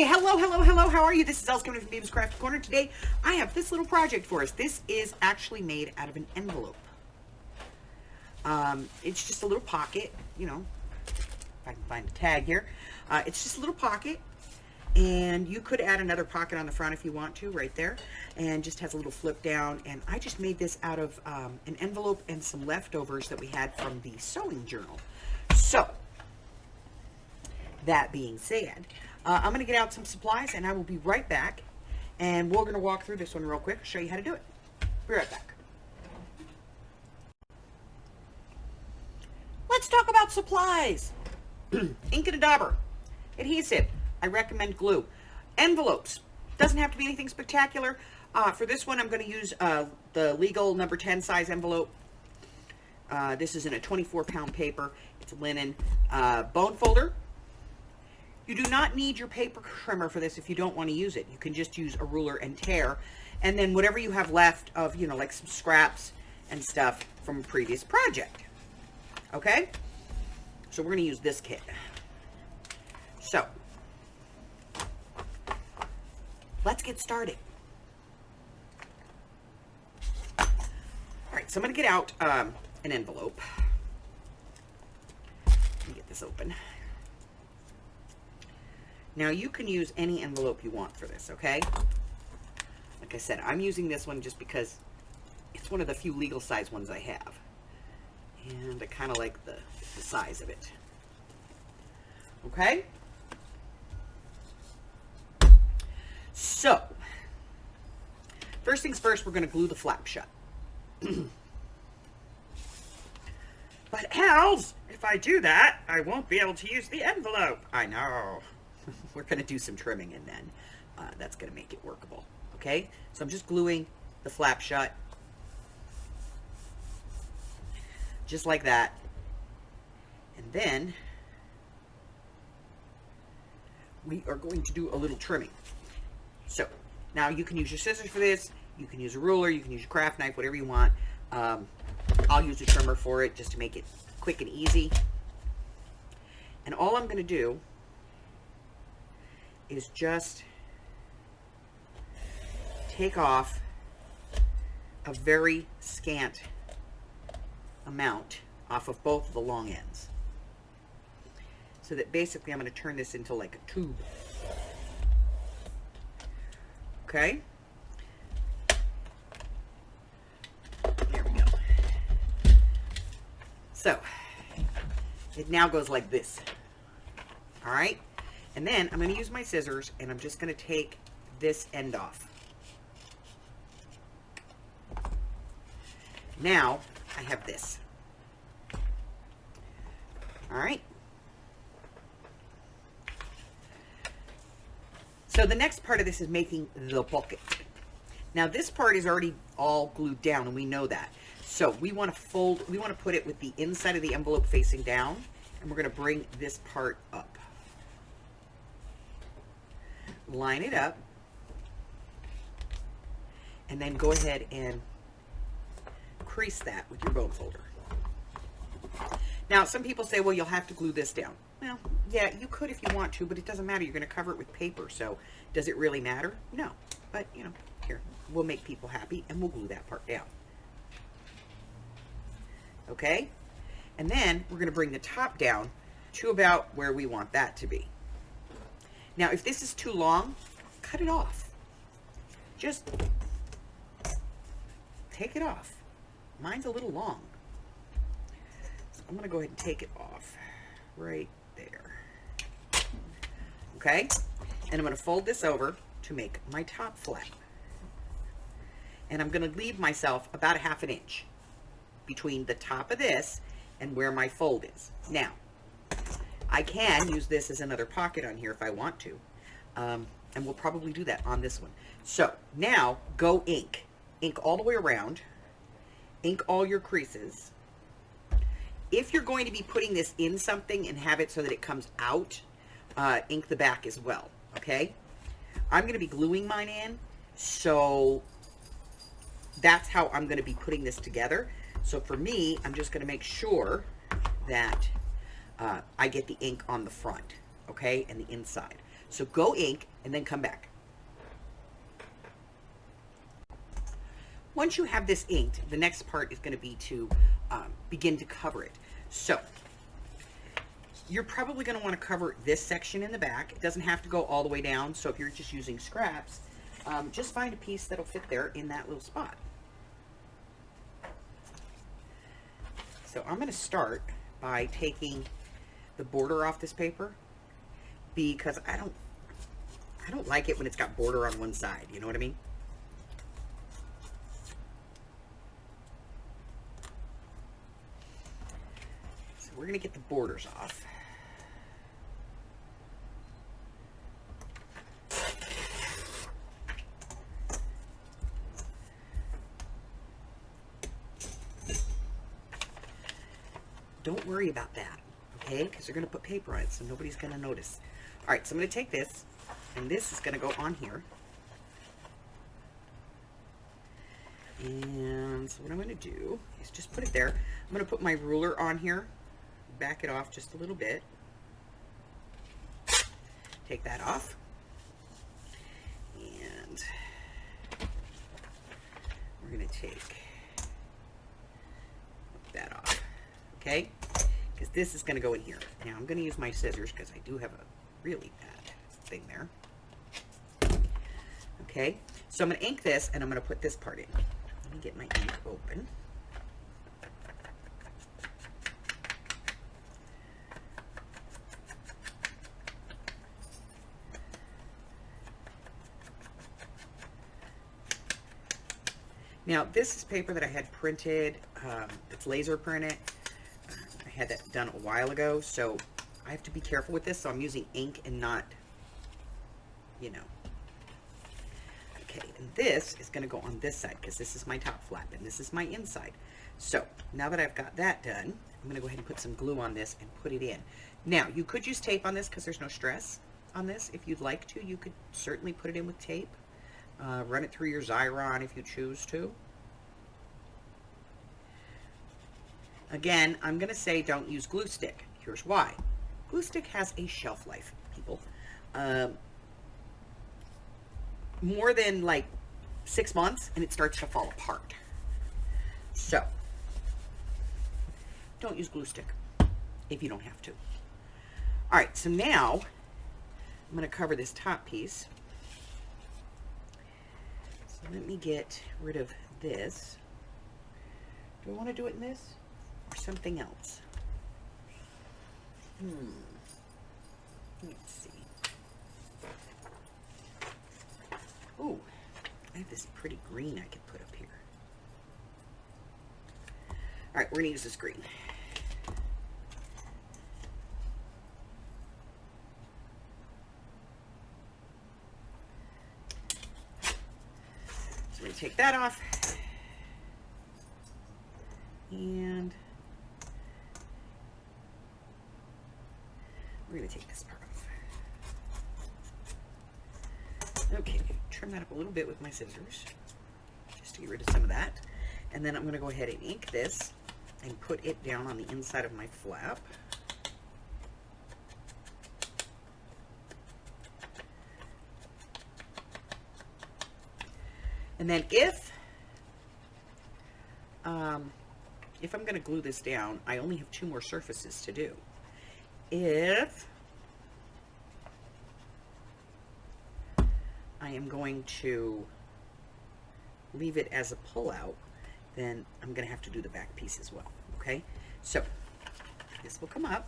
Hi, hello, how are you? This is Els coming from Beavis Craft Corner. Today, I have this little project for us. This is actually made out of an envelope. It's just a little pocket, you know, if I can find a tag here. It's just a little pocket, and you could add another pocket on the front if you want to, right there, and just has a little flip down. And I just made this out of an envelope and some leftovers that we had from the sewing journal. So, that being said, I'm going to get out some supplies and I will be right back, and we're going to walk through this one real quick, show you how to do it. Be right back. Let's talk about supplies. Ink and a dauber, adhesive, I recommend glue, envelopes, doesn't have to be anything spectacular. For this one, I'm going to use the legal number 10 size envelope. This is in a 24-pound paper. It's linen. Bone folder. You do not need your paper trimmer for this if you don't want to use it. You can just use a ruler and tear. And then whatever you have left of, you know, like some scraps and stuff from a previous project. Okay? So we're going to use this kit. So, let's get started. All right, so I'm going to get out an envelope. Let me get this open. Now, you can use any envelope you want for this, okay? Like I said, I'm using this one just because it's one of the few legal size ones I have. And I kind of like the size of it. Okay? So, first things first, we're going to glue the flap shut. But Els, if I do that, I won't be able to use the envelope. I know. We're going to do some trimming, and then that's going to make it workable. Okay? So I'm just gluing the flap shut. Just like that. And then we are going to do a little trimming. So now you can use your scissors for this. You can use a ruler. You can use your craft knife, whatever you want. I'll use a trimmer for it just to make it quick and easy. And all I'm going to do is just take off a very scant amount off of both of the long ends. So that basically I'm going to turn this into like a tube. Okay? There we go. So, it now goes like this. Alright? And then I'm going to use my scissors, and I'm just going to take this end off. Now, I have this. Alright? So the next part of this is making the pocket. Now this part is already all glued down, and we know that. So we want to put it with the inside of the envelope facing down, and we're going to bring this part up. Line it up, and then go ahead and crease that with your bone folder. Now, some people say, well, you'll have to glue this down. Well, yeah, you could if you want to, but it doesn't matter. You're going to cover it with paper, so does it really matter? No. But, you know, here, we'll make people happy, and we'll glue that part down. Okay? And then we're going to bring the top down to about where we want that to be. Now, if this is too long, cut it off. Just take it off. Mine's a little long. So I'm going to go ahead and take it off right there. Okay? And I'm going to fold this over to make my top flap. And I'm going to leave myself about a ½ inch between the top of this and where my fold is. Now, I can use this as another pocket on here if I want to. And we'll probably do that on this one. So, now, go ink. Ink all the way around. Ink all your creases. If you're going to be putting this in something and have it so that it comes out, ink the back as well. Okay? I'm going to be gluing mine in, so that's how I'm going to be putting this together. So for me, I'm just going to make sure that I get the ink on the front, okay, and the inside. So go ink and then come back. Once you have this inked, the next part is going to be to begin to cover it. So you're probably going to want to cover this section in the back. It doesn't have to go all the way down. So if you're just using scraps, just find a piece that'll fit there in that little spot. So I'm going to start by taking the border off this paper, because I don't like it when it's got border on one side. You know what I mean? So we're going to get the borders off. Don't worry about that, okay? Because you're going to put paper on it, so nobody's going to notice. All right, so I'm going to take this, and this is going to go on here. And so what I'm going to do is just put it there. I'm going to put my ruler on here, back it off just a little bit. Take that off. And we're going to take that off, okay? Because this is going to go in here. Now I'm going to use my scissors because I do have a really bad thing there. Okay, so I'm going to ink this and I'm going to put this part in. Let me get my ink open. Now this is paper that I had printed. It's laser printed. I had that done a while ago, so I have to be careful with this. So I'm using ink and not, you know. Okay, and this is going to go on this side because this is my top flap and this is my inside. So now that I've got that done, I'm going to go ahead and put some glue on this and put it in. Now you could use tape on this because there's no stress on this. If you'd like to, you could certainly put it in with tape. Run it through your Xyron if you choose to. Again, I'm going to say don't use glue stick. Here's why. Glue stick has a shelf life, people. More than like 6 months and it starts to fall apart. So, don't use glue stick if you don't have to. Alright, so now I'm going to cover this top piece. So let me get rid of this. Do I want to do it in this or something else? Let's see. Ooh, I have this pretty green I could put up here. All right, we're gonna use this green. So we're gonna take that off. And we're gonna take this part off. Okay, trim that up a little bit with my scissors, just to get rid of some of that. And then I'm going to go ahead and ink this and put it down on the inside of my flap. And then if I'm going to glue this down, I only have 2 more surfaces to do. If I am going to leave it as a pull-out, then I'm going to have to do the back piece as well, okay? So this will come up.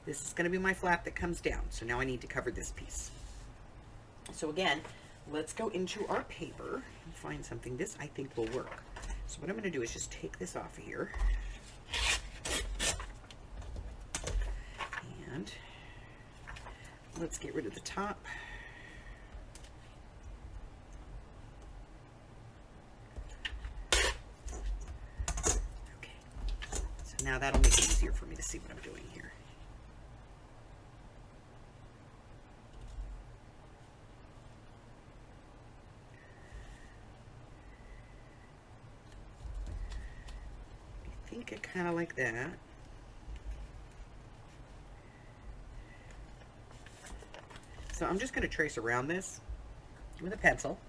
This is going to be my flap that comes down. So now I need to cover this piece. So again, let's go into our paper and find something. This I think will work. So what I'm going to do is just take this off of here. And let's get rid of the top. Now that'll make it easier for me to see what I'm doing here. I think it kind of like that. So I'm just going to trace around this with a pencil.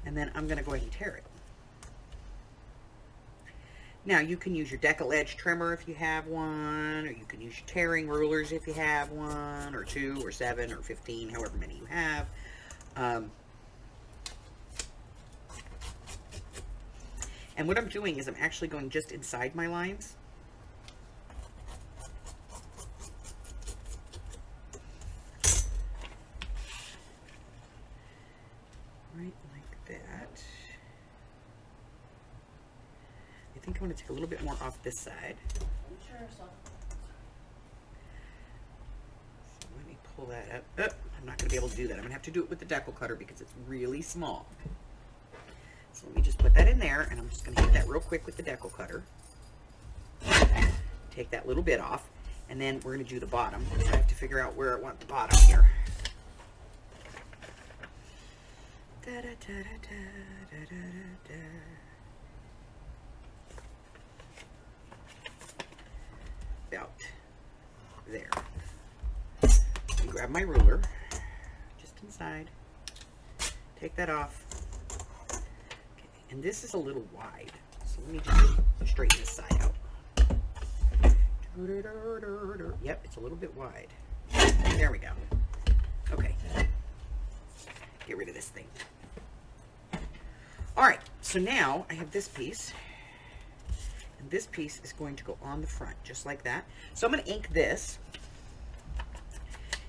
And then I'm going to go ahead and tear it. Now you can use your decal edge trimmer if you have one, or you can use your tearing rulers if you have one, or 2, or 7, or 15, however many you have. And what I'm doing is I'm actually going just inside my lines. Right like that. I think I want to take a little bit more off this side. So let me pull that up. Oh, I'm not going to be able to do that. I'm going to have to do it with the decal cutter because it's really small. So let me just put that in there, and I'm just going to hit that real quick with the decal cutter. Take that little bit off, and then we're going to do the bottom. So I have to figure out where I want the bottom here. Da, da, da, da, da, da, da, da. About there. And grab my ruler, just inside. Take that off. Okay. And this is a little wide, so let me just straighten this side out. Yep, it's a little bit wide. There we go. Okay. Get rid of this thing. All right, so now I have this piece, and this piece is going to go on the front, just like that. So I'm going to ink this,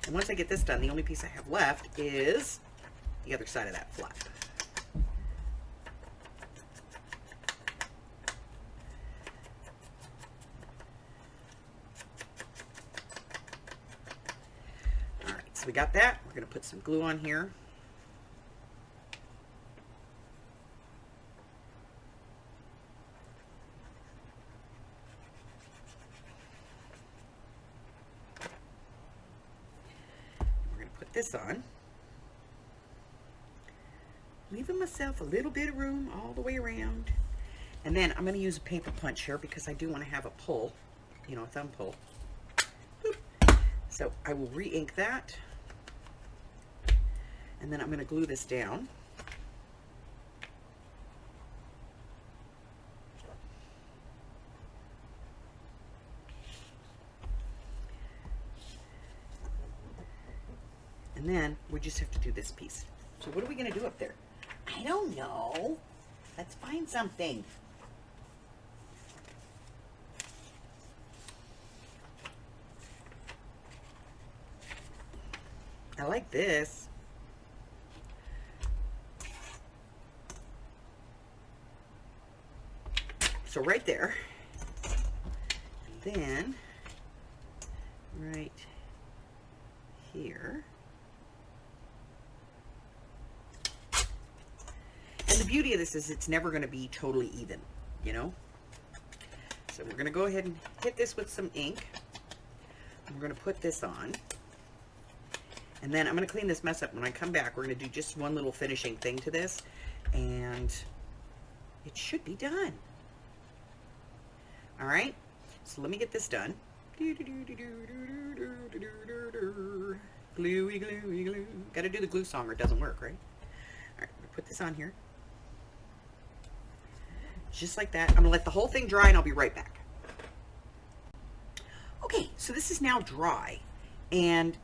and once I get this done, the only piece I have left is the other side of that flap. All right, so we got that. We're going to put some glue on here. This on, leaving myself a little bit of room all the way around, and then I'm going to use a paper punch here because I do want to have a pull, you know, a thumb pull. Boop. So I will re-ink that, and then I'm going to glue this down. And then we just have to do this piece. So what are we going to do up there? I don't know. Let's find something. I like this. So right there. And then right here. And the beauty of this is it's never going to be totally even, you know? So we're going to go ahead and hit this with some ink. We're going to put this on. And then I'm going to clean this mess up. When I come back, we're going to do just one little finishing thing to this. And it should be done. All right? So let me get this done. Gluey, gluey, glue. Got to do the glue song or it doesn't work, right? All right, I'm going to put this on here. Just like that. I'm going to let the whole thing dry and I'll be right back. Okay, so this is now dry. And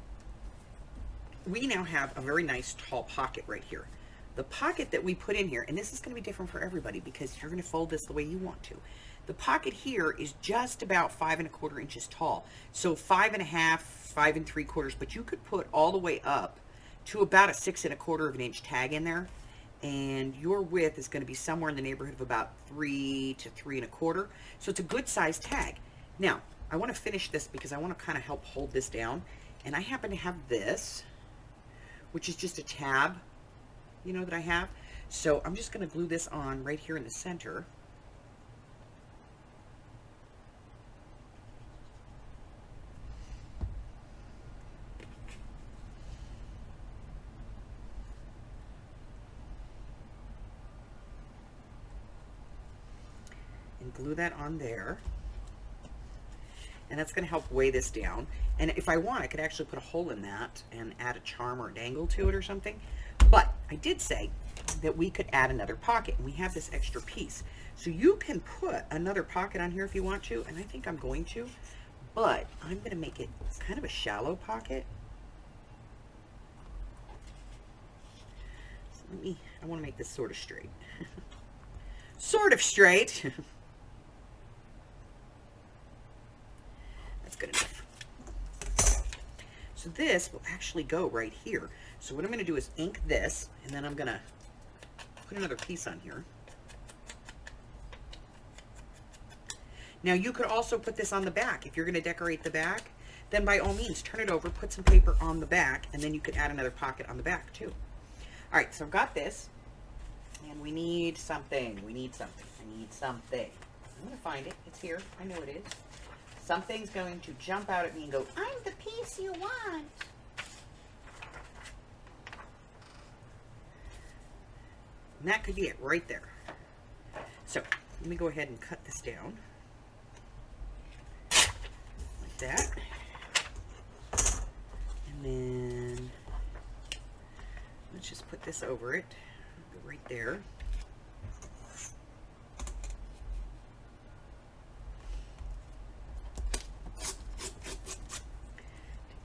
we now have a very nice tall pocket right here. The pocket that we put in here, and this is going to be different for everybody because you're going to fold this the way you want to. The pocket here is just about 5 1/4 inches tall. So 5 1/2, 5 3/4, but you could put all the way up to about a 6 1/4 inch tag in there. And your width is going to be somewhere in the neighborhood of about 3 to 3 1/4. So it's a good size tag. Now, I want to finish this because I want to kind of help hold this down. And I happen to have this, which is just a tab, you know, that I have. So I'm just going to glue this on right here in the center. and glue that on there. And that's going to help weigh this down. And if I want, I could actually put a hole in that and add a charm or a dangle to it or something. But I did say that we could add another pocket, and we have this extra piece. So you can put another pocket on here if you want to, and I think I'm going to, but I'm going to make it kind of a shallow pocket. So I want to make this sort of straight. Sort of straight. That's good enough. So this will actually go right here. So what I'm going to do is ink this, and then I'm going to put another piece on here. Now you could also put this on the back. If you're going to decorate the back, then by all means turn it over, put some paper on the back, and then you could add another pocket on the back too. All right, so I've got this, and we need something. We need something. I need something. I'm going to find it. It's here. I know it is. Something's going to jump out at me and go, I'm the piece you want. And that could be it right there. So let me go ahead and cut this down like that. And then let's just put this over it. Go right there.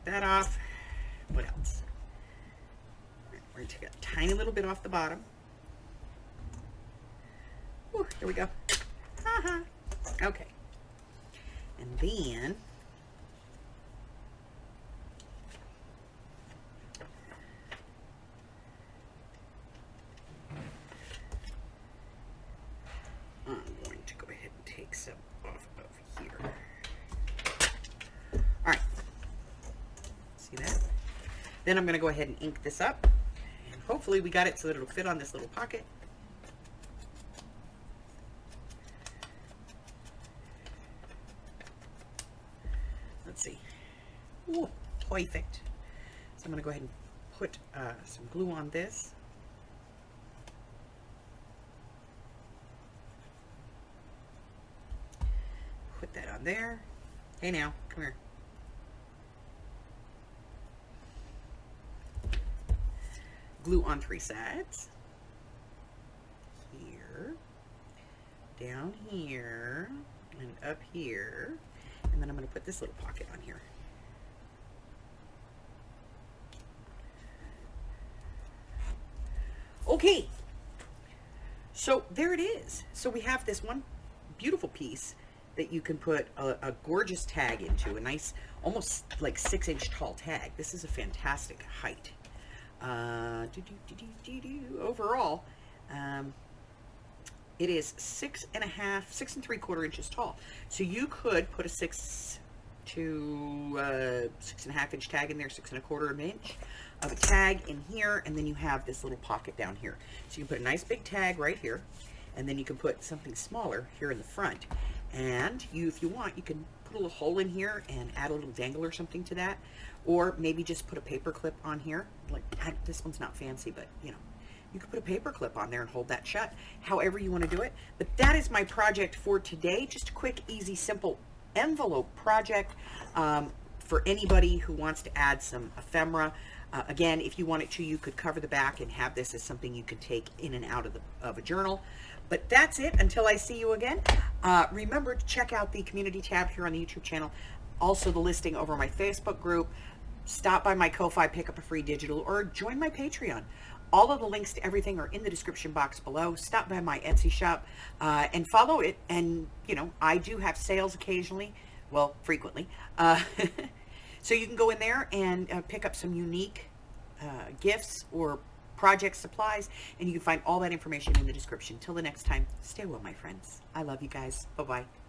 That off. What else? We're going to take a tiny little bit off the bottom. Ooh, here we go. Okay. And then I'm going to go ahead and take some off of here. All right. See that? Then I'm going to go ahead and ink this up. And hopefully we got it so that it'll fit on this little pocket. Let's see. Ooh, perfect. So I'm going to go ahead and put some glue on this. Put that on there. Hey now, come here. Glue on 3 sides. Here, down here, and up here. And then I'm going to put this little pocket on here. Okay, so there it is. So we have this one beautiful piece that you can put a gorgeous tag into, a nice, almost like 6-inch tall tag. This is a fantastic height. Overall, it is 6 3/4 inches tall. So you could put a 6 to 6.5 inch tag in there, 6 1/4 inch of a tag in here, and then you have this little pocket down here. So you can put a nice big tag right here, and then you can put something smaller here in the front. And if you want, you can put a little hole in here and add a little dangle or something to that, or maybe just put a paper clip on here. Like this one's not fancy, but you know, you could put a paper clip on there and hold that shut, however you want to do it. But that is my project for today. Just a quick, easy, simple envelope project for anybody who wants to add some ephemera. Again, if you wanted to, you could cover the back and have this as something you could take in and out of a journal. But that's it until I see you again. Remember to check out the community tab here on the YouTube channel. Also the listing over my Facebook group. Stop by my Ko-Fi, pick up a free digital, or join my Patreon. All of the links to everything are in the description box below. Stop by my Etsy shop and follow it. And, you know, I do have sales occasionally. Well, frequently. So you can go in there and pick up some unique gifts or project supplies, and you can find all that information in the description. Till the next time, stay well, my friends. I love you guys. Bye-bye.